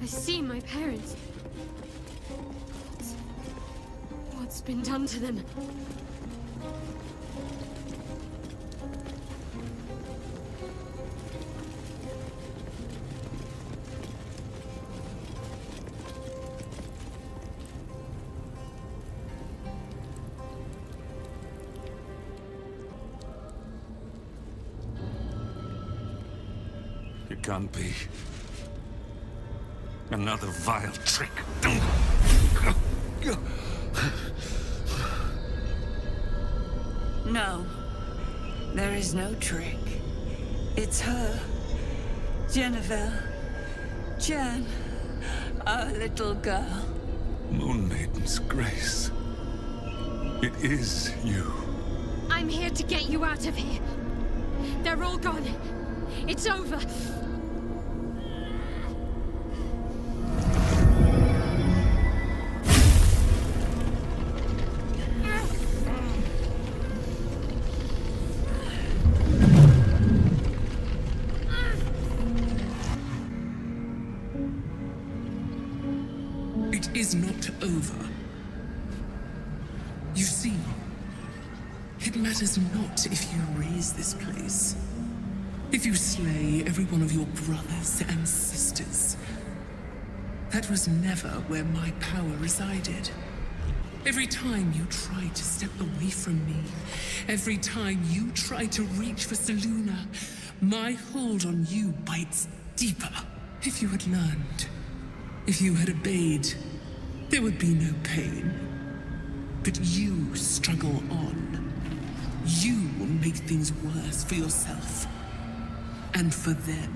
I see my parents. What's been done to them? It can't be. Another vile trick. No. There is no trick. It's her. Jennifer. Jan. Our little girl. Moon Maiden's grace. It is you. I'm here to get you out of here. They're all gone. It's over. It is not over. You see, it matters not if you raise this place. If you slay every one of your brothers and sisters. That was never where my power resided. Every time you tried to step away from me, every time you tried to reach for Selûne, my hold on you bites deeper. If you had learned, if you had obeyed, there would be no pain. But you struggle on. You will make things worse for yourself. And for them.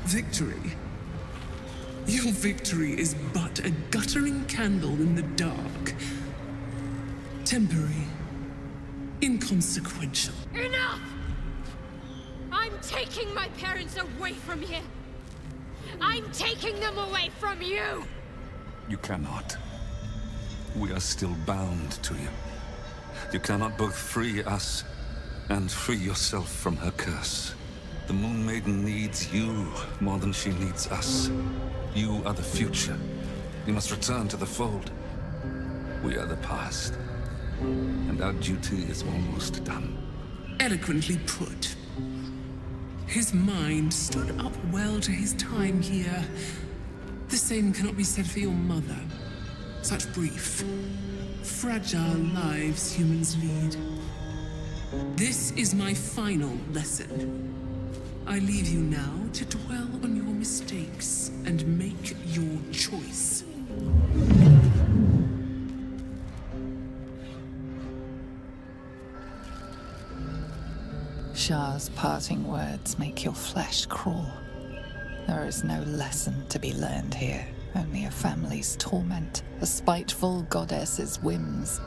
Victory. Your victory is but a guttering candle in the dark. Temporary. Inconsequential. Enough! I'm taking my parents away from here. I'm taking them away from you! You cannot. We are still bound to you. You cannot both free us and free yourself from her curse. The Moon Maiden needs you more than she needs us. You are the future. You must return to the fold. We are the past. And our duty is almost done. Eloquently put. His mind stood up well to his time here. The same cannot be said for your mother. Such brief, fragile lives humans lead. This is my final lesson. I leave you now to dwell on your mistakes and make your choice. Shah's parting words make your flesh crawl. There is no lesson to be learned here. Only a family's torment, a spiteful goddess's whims,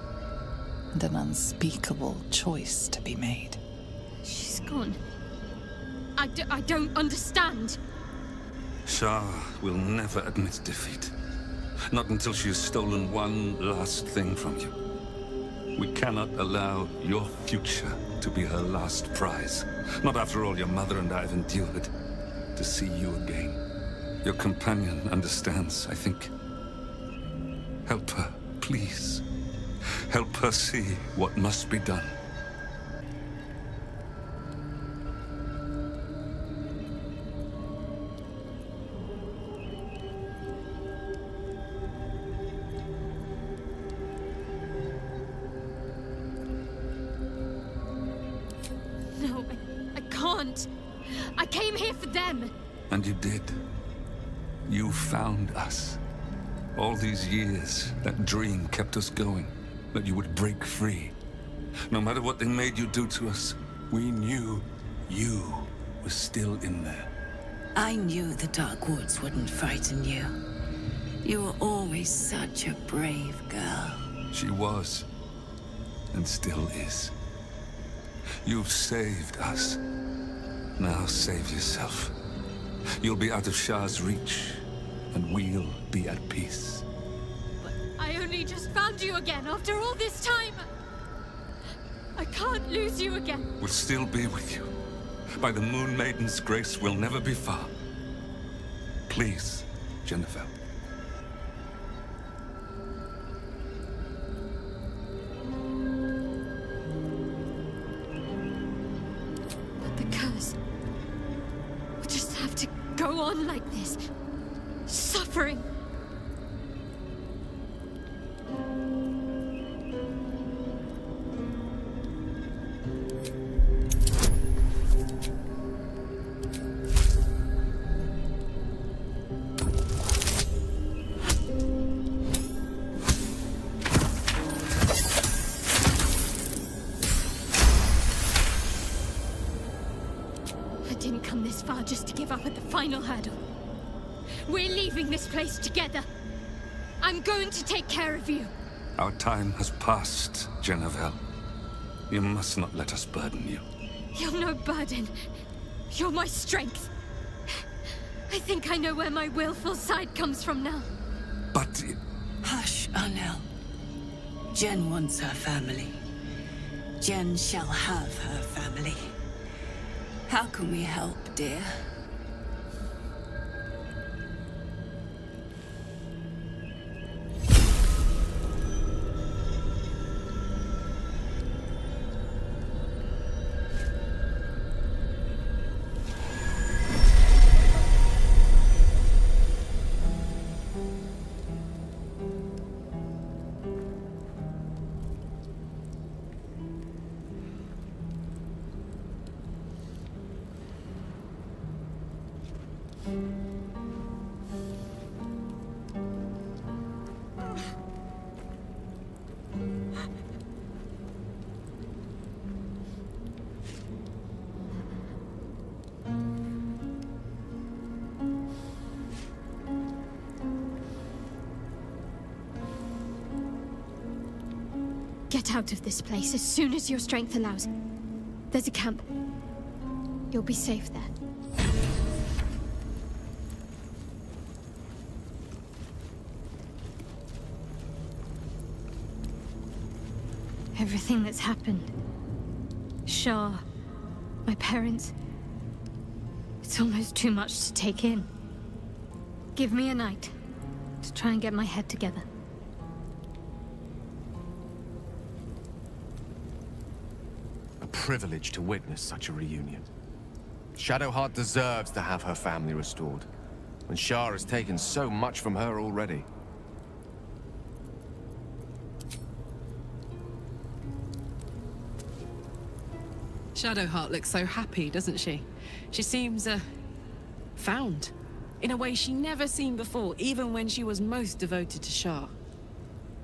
and an unspeakable choice to be made. She's gone. I don't understand. Shah will never admit defeat. Not until she has stolen one last thing from you. We cannot allow your future to be her last prize. Not after all your mother and I have endured. To see you again. Your companion understands, I think. Help her, please. Help her see what must be done. No, I can't. I came here for them. And you did. You found us. All these years, that dream kept us going. That you would break free. No matter what they made you do to us, we knew you were still in there. I knew the Dark Woods wouldn't frighten you. You were always such a brave girl. She was. And still is. You've saved us. Now save yourself. You'll be out of Shah's reach, and we'll be at peace. But I only just found you again after all this time. I can't lose you again. We'll still be with you. By the Moon Maiden's grace, we'll never be far. Please, Jennifer. But the curse will just have to go on like this. Suffering. I didn't come this far just to give up at the final hurdle. We're leaving this place together. I'm going to take care of you. Our time has passed, Jennifer. You must not let us burden you. You're no burden. You're my strength. I think I know where my willful side comes from now. But... Hush, Arnel. Jen wants her family. Jen shall have her family. How can we help, dear? Get out of this place as soon as your strength allows. There's a camp. You'll be safe there. Everything that's happened. Shah, my parents. It's almost too much to take in. Give me a night to try and get my head together. Privilege to witness such a reunion. Shadowheart deserves to have her family restored, and Shah has taken so much from her already. Shadowheart looks so happy, doesn't she? She seems, found. In a way she never seen before, even when she was most devoted to Shah.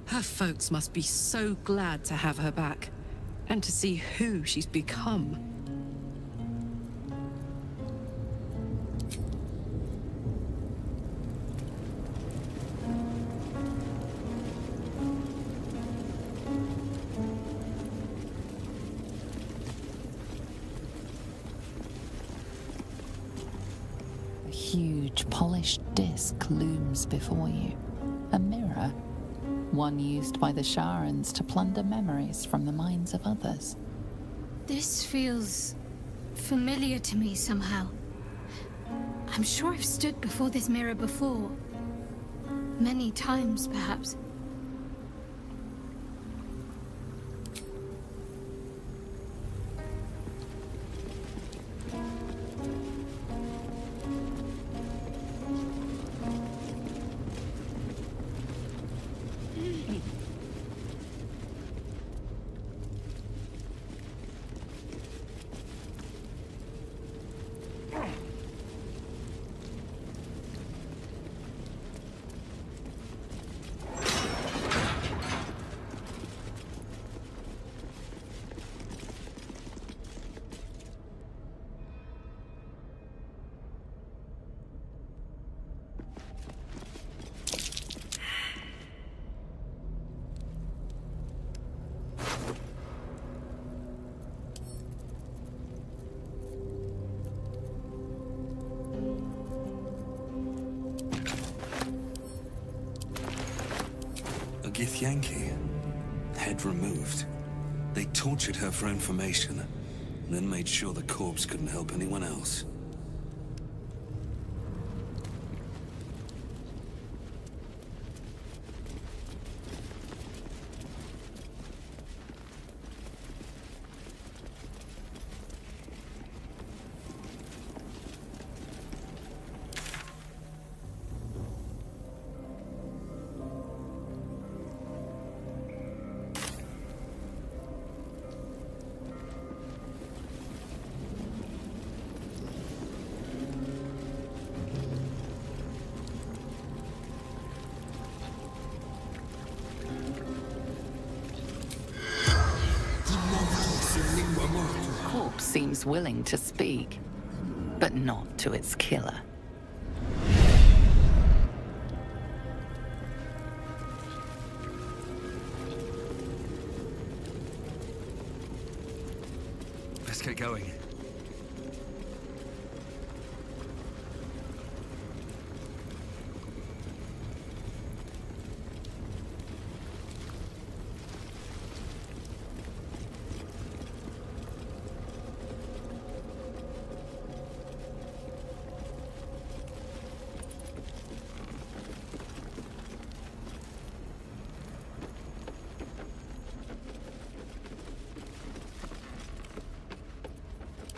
Her folks must be so glad to have her back. And to see who she's become. A huge, polished disc looms before you. A mirror. One used by the Sharans to plunder memories from the minds of others. This feels familiar to me somehow. I'm sure I've stood before this mirror before. Many times, perhaps. Githyanki. Head removed. They tortured her for information, and then made sure the corpse couldn't help anyone else. Corpse seems willing to speak, but not to its killer. Let's get going.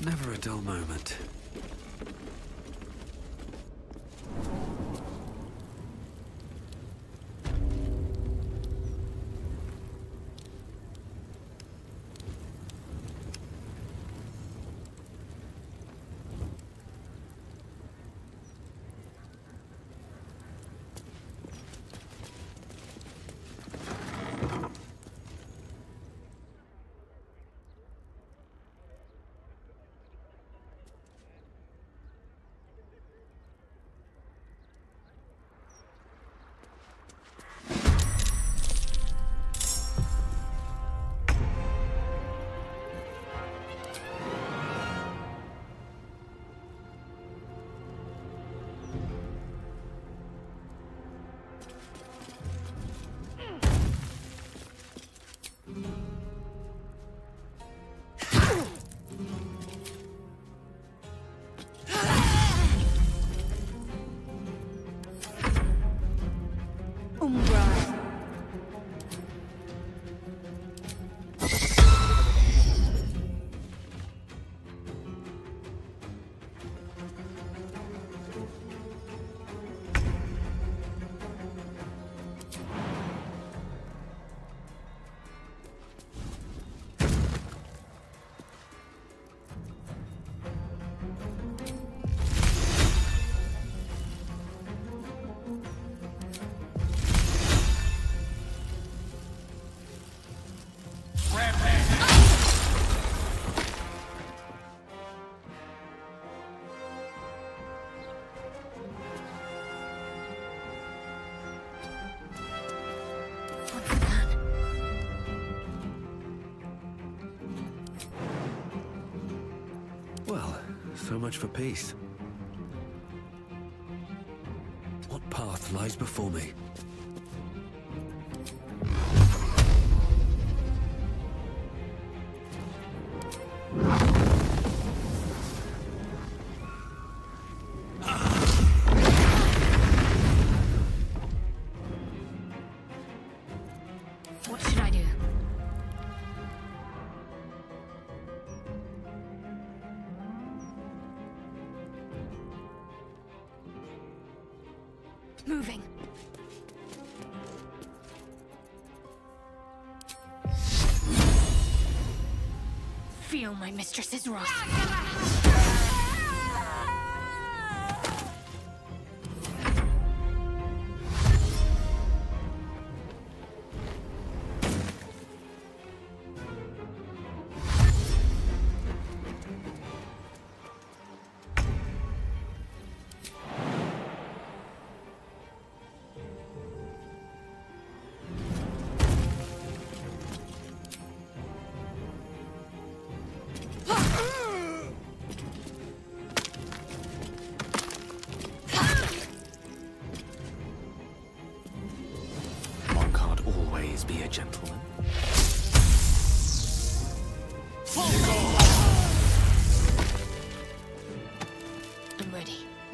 Never a dull moment. Well, so much for peace. What path lies before me? What should I do? Moving. Feel my mistress's wrath.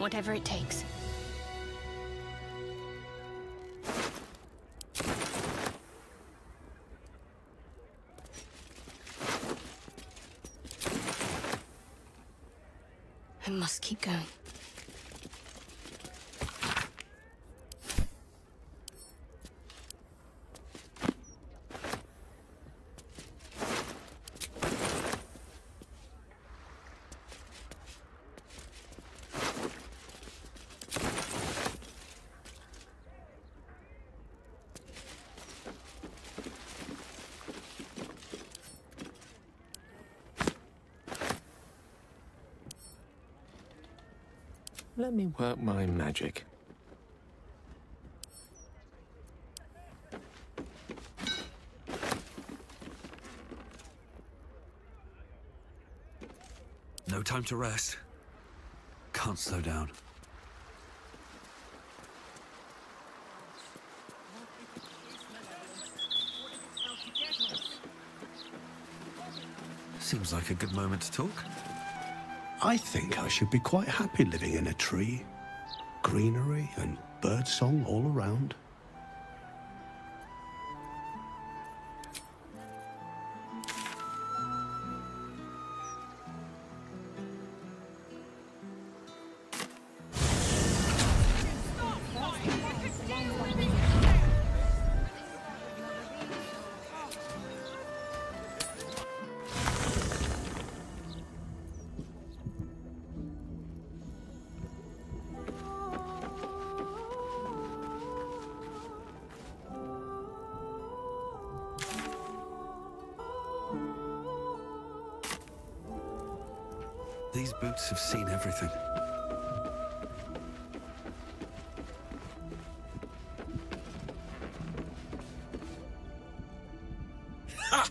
whatever it takes. I must keep going. Let me work my magic. No time to rest. Can't slow down. Seems like a good moment to talk. I think I should be quite happy living in a tree. Greenery and birdsong all around. These boots have seen everything. Ha!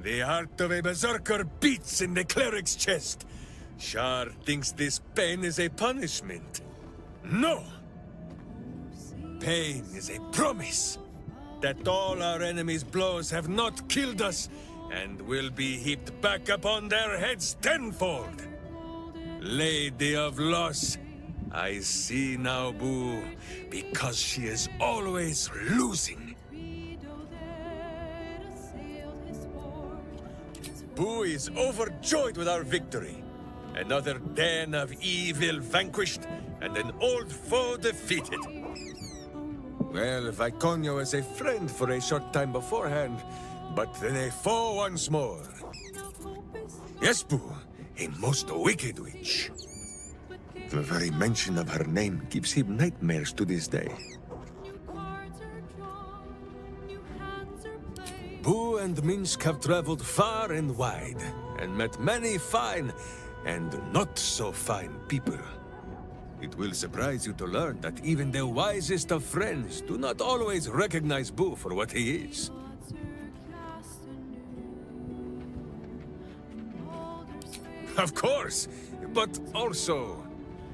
The heart of a berserker beats in the cleric's chest. Shar thinks this pain is a punishment. No! Pain is a promise that all our enemies' blows have not killed us and will be heaped back upon their heads tenfold. Lady of Loss, I see now Boo, because she is always losing. Boo is overjoyed with our victory. Another den of evil vanquished, and an old foe defeated. Well, Viconio was a friend for a short time beforehand, but then a foe once more. Yes, Boo. A most wicked witch. The very mention of her name gives him nightmares to this day. Boo and Minsk have traveled far and wide, and met many fine and not so fine people. It will surprise you to learn that even the wisest of friends do not always recognize Boo for what he is. Of course, but also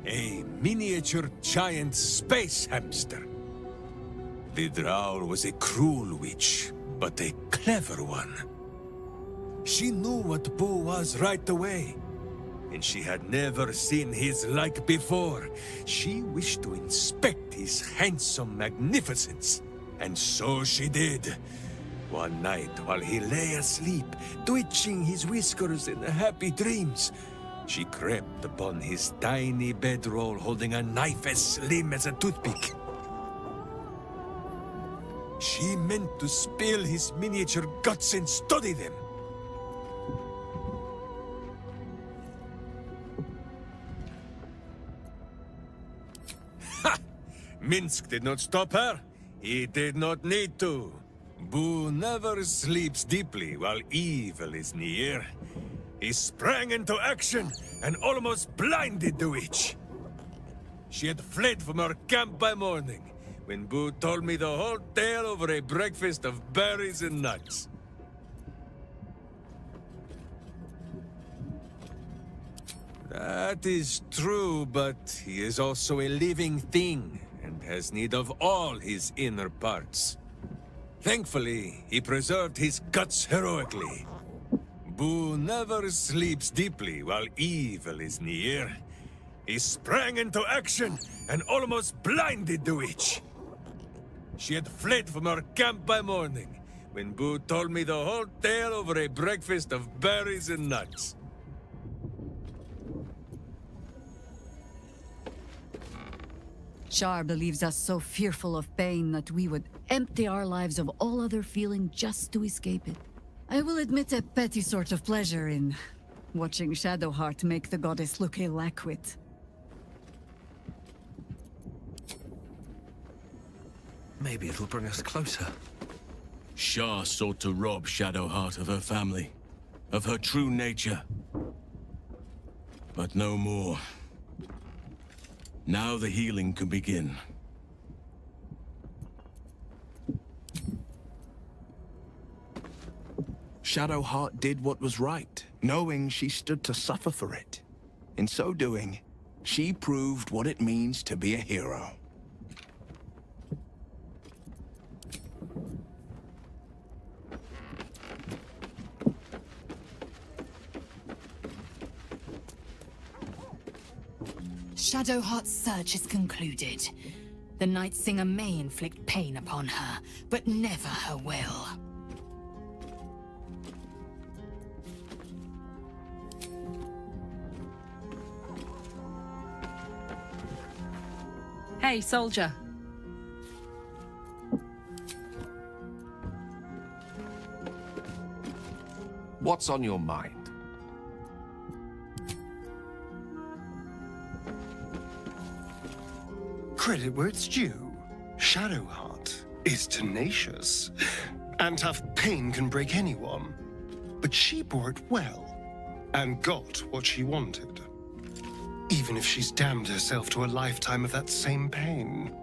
a miniature giant space hamster. The Drow was a cruel witch, but a clever one. She knew what Boo was right away, and she had never seen his like before. She wished to inspect his handsome magnificence, and so she did. One night, while he lay asleep, twitching his whiskers in happy dreams, she crept upon his tiny bedroll holding a knife as slim as a toothpick. She meant to spill his miniature guts and study them. Ha! Minsk did not stop her. He did not need to. Boo never sleeps deeply while evil is near. He sprang into action and almost blinded the witch. She had fled from her camp by morning, when Boo told me the whole tale over a breakfast of berries and nuts. That is true, but he is also a living thing, and has need of all his inner parts. Thankfully, he preserved his guts heroically. Boo never sleeps deeply while evil is near. he sprang into action and almost blinded the witch. She had fled from our camp by morning, when Boo told me the whole tale over a breakfast of berries and nuts. Shar believes us so fearful of pain that we would empty our lives of all other feeling just to escape it. I will admit a petty sort of pleasure in watching Shadowheart make the goddess look ill-equipped. Maybe it'll bring us closer. Shar sought to rob Shadowheart of her family, of her true nature. But no more. Now the healing can begin. Shadowheart did what was right, knowing she stood to suffer for it. In so doing, she proved what it means to be a hero. Shadowheart's search is concluded. The Night Singer may inflict pain upon her, but never her will. Hey, soldier. What's on your mind? Credit where it's due. Shadowheart is tenacious, and tough pain can break anyone. But she bore it well, and got what she wanted. Even if she's damned herself to a lifetime of that same pain.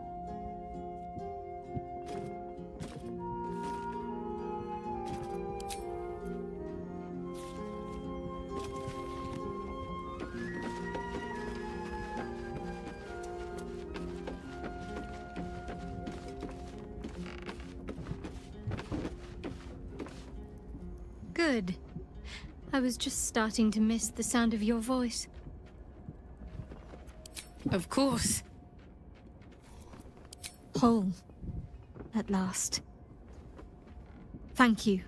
Good. I was just starting to miss the sound of your voice. Of course. Whole. At last. Thank you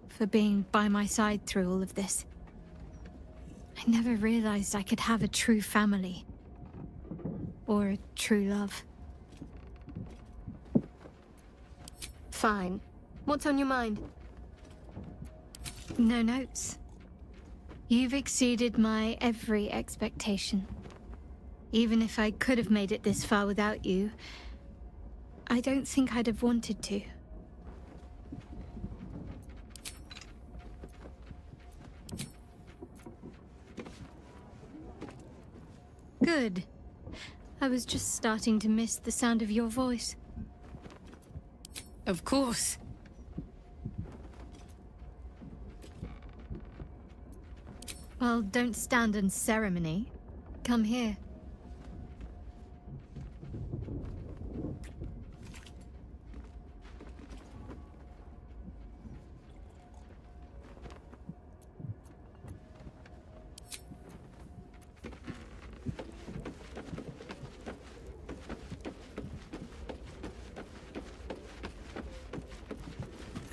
for being by my side through all of this. I never realized I could have a true family. Or a true love. Fine. What's on your mind? No notes. You've exceeded my every expectation. Even if I could have made it this far without you, I don't think I'd have wanted to. Good. I was just starting to miss the sound of your voice. Of course. Well, don't stand on ceremony. Come here.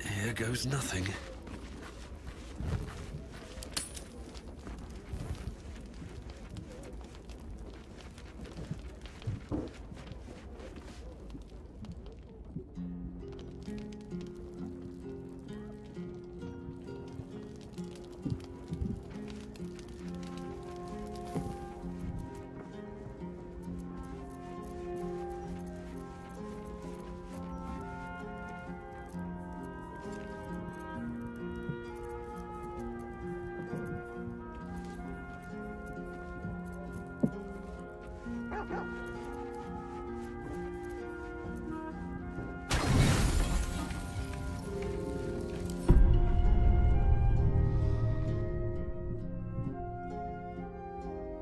Here goes nothing.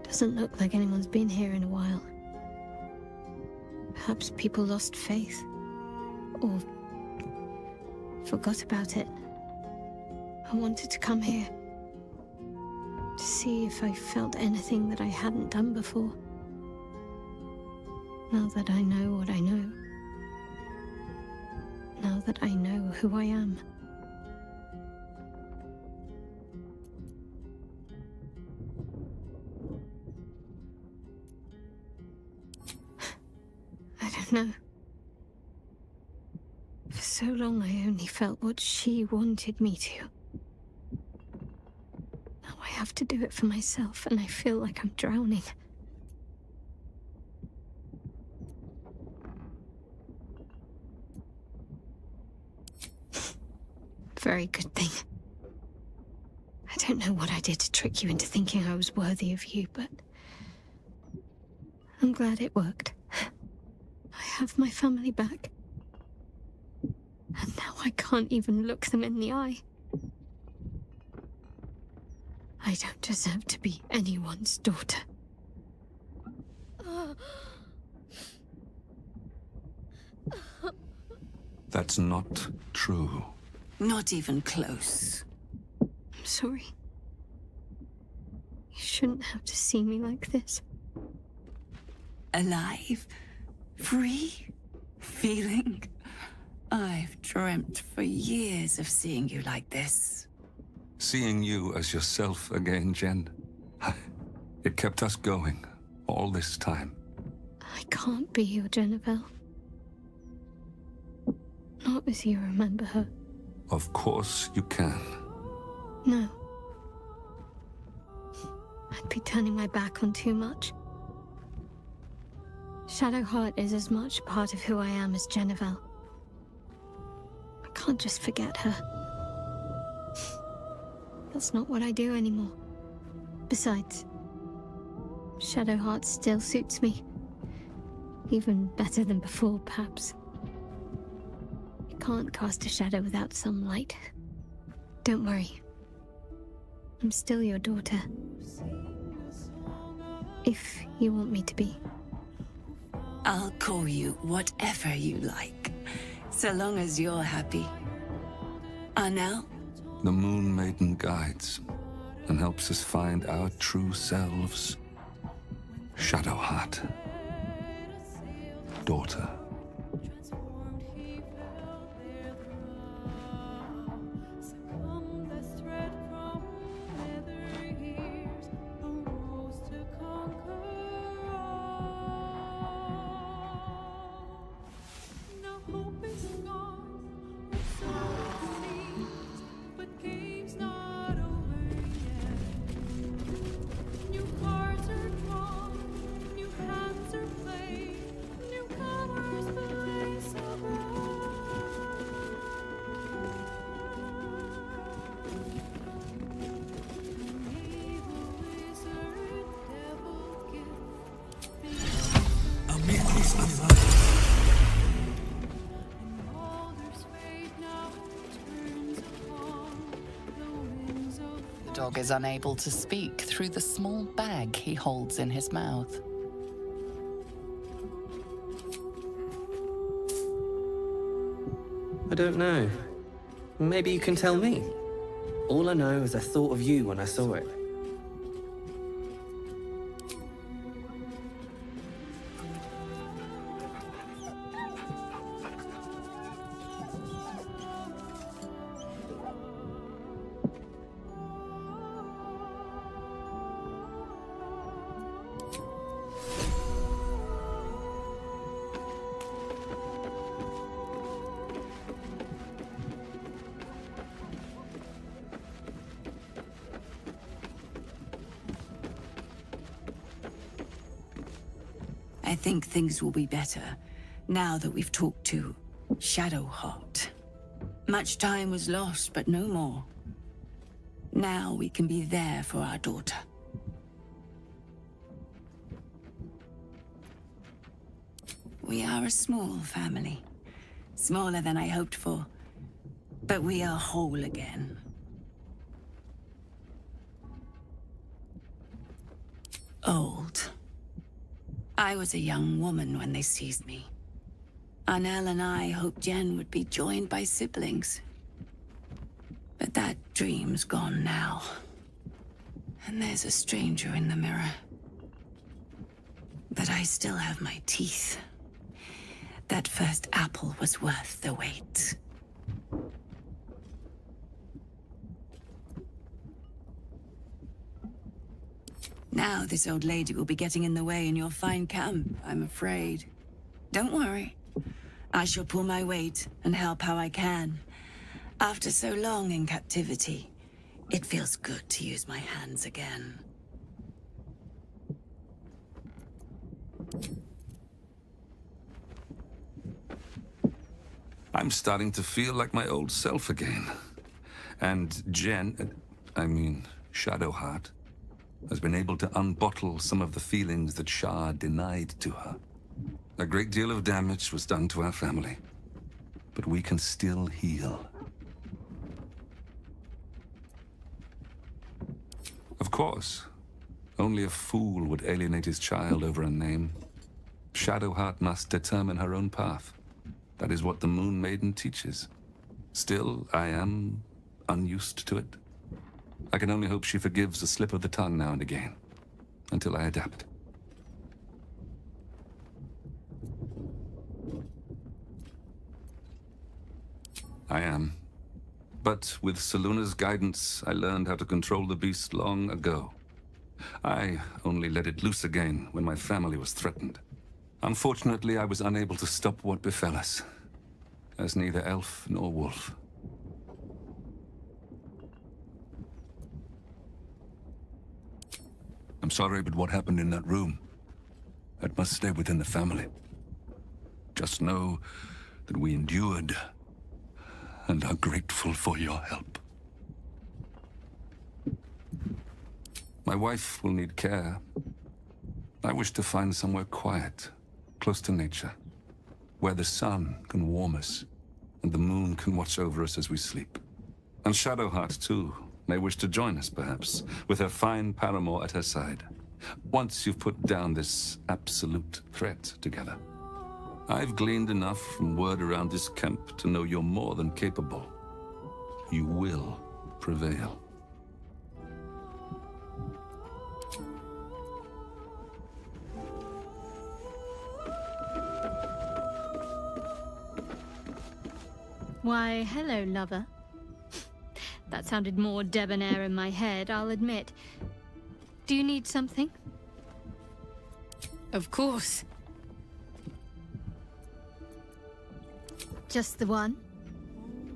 Doesn't look like anyone's been here in a while. Perhaps people lost faith. Or forgot about it. I wanted to come here. to see if I felt anything that I hadn't done before. Now that I know what I know. Now that I know who I am. I don't know. For so long I only felt what she wanted me to. Now I have to do it for myself, and I feel like I'm drowning. Very good thing. I don't know what I did to trick you into thinking I was worthy of you, but I'm glad it worked. I have my family back. And now I can't even look them in the eye. I don't deserve to be anyone's daughter. That's not true. Not even close. I'm sorry. You shouldn't have to see me like this. Alive? Free? Feeling? I've dreamt for years of seeing you like this. Seeing you as yourself again, Jen. It kept us going all this time. I can't be your Jennifer. Not as you remember her. Of course you can. No. I'd be turning my back on too much. Shadowheart is as much part of who I am as Jennifer. I can't just forget her. That's not what I do anymore. Besides, Shadowheart still suits me. Even better than before, perhaps. You can't cast a shadow without some light. Don't worry. I'm still your daughter. If you want me to be. I'll call you whatever you like, so long as you're happy. Arnell? The Moon Maiden guides and helps us find our true selves. Shadowheart. Daughter. The dog is unable to speak through the small bag he holds in his mouth. I don't know. Maybe you can tell me. All I know is I thought of you when I saw it. I think things will be better now that we've talked to Shadowheart. Much time was lost, but no more. Now we can be there for our daughter. We are a small family. Smaller than I hoped for. But we are whole again. Old. I was a young woman when they seized me. Arnell and I hoped Jen would be joined by siblings. But that dream's gone now. And there's a stranger in the mirror. But I still have my teeth. That first apple was worth the wait. Now this old lady will be getting in the way in your fine camp, I'm afraid. Don't worry. I shall pull my weight and help how I can. After so long in captivity, it feels good to use my hands again. I'm starting to feel like my old self again. And Shadowheart, has been able to unbottle some of the feelings that Shah denied to her. A great deal of damage was done to our family, but we can still heal. Of course, only a fool would alienate his child over a name. Shadowheart must determine her own path. That is what the Moon Maiden teaches. Still, I am unused to it. I can only hope she forgives a slip of the tongue now and again, until I adapt. I am. But with Seluna's guidance, I learned how to control the beast long ago. I only let it loose again when my family was threatened. Unfortunately, I was unable to stop what befell us, as neither elf nor wolf. I'm sorry, but what happened in that room, that must stay within the family. Just know that we endured and are grateful for your help. My wife will need care. I wish to find somewhere quiet, close to nature, where the sun can warm us and the moon can watch over us as we sleep. And Shadowheart, too, may wish to join us, perhaps, with her fine paramour at her side, once you've put down this absolute threat together. I've gleaned enough from word around this camp to know you're more than capable. You will prevail. Why, hello, lover. That sounded more debonair in my head, I'll admit. Do you need something? Of course. Just the one?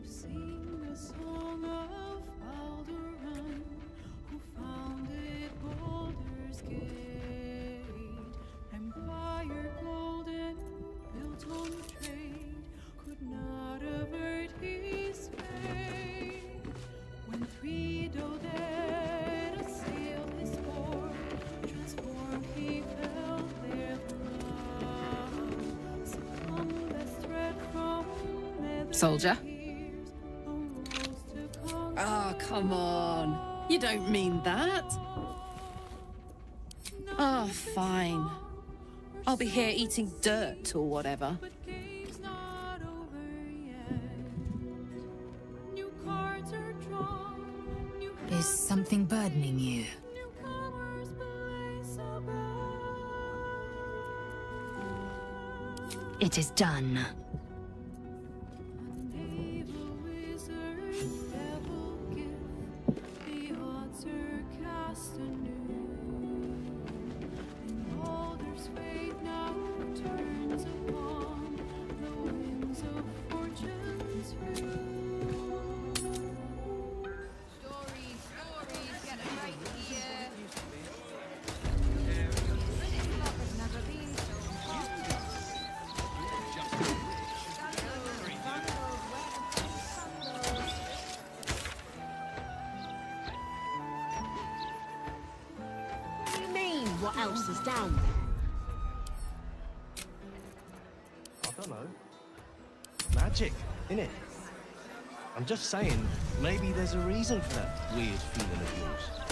Sing a song of Baldur, who founded Baldur's Gate. Empire golden, built on trade, could not avert his fate. When three Doded assailed his port, transformed he fell their throne. Succumbed as threat from Soldier? Oh, come on. You don't mean that. Oh, fine. I'll be here eating dirt or whatever. Is something burdening you? It is done. What else is down there? I don't know. Magic, innit? I'm just saying, maybe there's a reason for that weird feeling of yours.